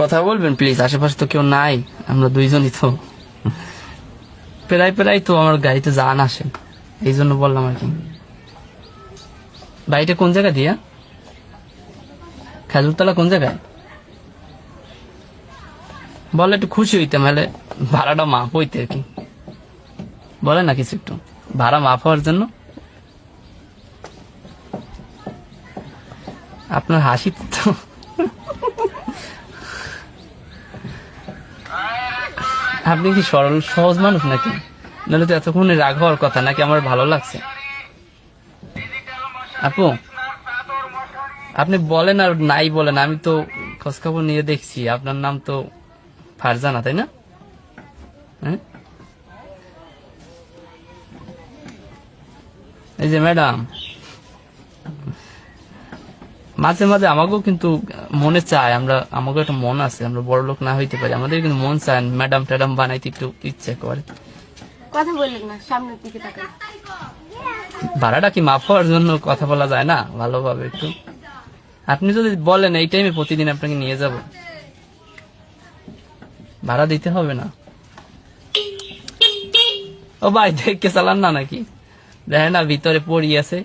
কথা বলবেন প্লিজ, আশেপাশে তো কেউ নাই, আমরা দুইজনই তো। প্রায় প্রায় তো আমার গাড়িতে যান আসে, এই জন্য বললাম আর কি। বাড়িটা কোন জায়গা দিয়া? খেজুরতলা কোন জায়গায় বলে, একটু খুশি হইতাম, হলে ভাড়াটা মাফ হইতে আর কি। বলে না কিছু একটু ভাড়া মাফ হওয়ার জন্য। আপনার হাসি তো আপনি কি সরল সহজ মানুষ নাকি? নাহলে তো এতক্ষণে রাগ হওয়ার কথা নাকি? আমার ভালো লাগছে। আপু আপনি বলেন আর নাই বলেন, আমি তো খোঁজখবর নিয়ে দেখছি আপনার নাম তো ফারজানা, তাই না? হ্যাঁ, এই যে ম্যাডাম, মাঝে মাঝে আমাকেও কিন্তু মনে চায়, আমরা আমাকেও একটা মন আছে, আমরা বড় লোক না হইতে পারি, আমাদের কিন্তু মন চায় ম্যাডাম ট্যাডাম বানাইতে একটু ইচ্ছে করে। কথা বললেন না, সামনের দিকে তাকান। ভাড়াটা কি মাফ হওয়ার জন্য কথা বলা যায় না ভালোভাবে একটু? আপনি যদি বলেন এই টাইমে প্রতিদিন আপনাকে নিয়ে যাব, ভাড়া দিতে হবে না। ও ভাই দেখকে চালান না নাকি? দেখেন না ভিতরে পড়ি আছে।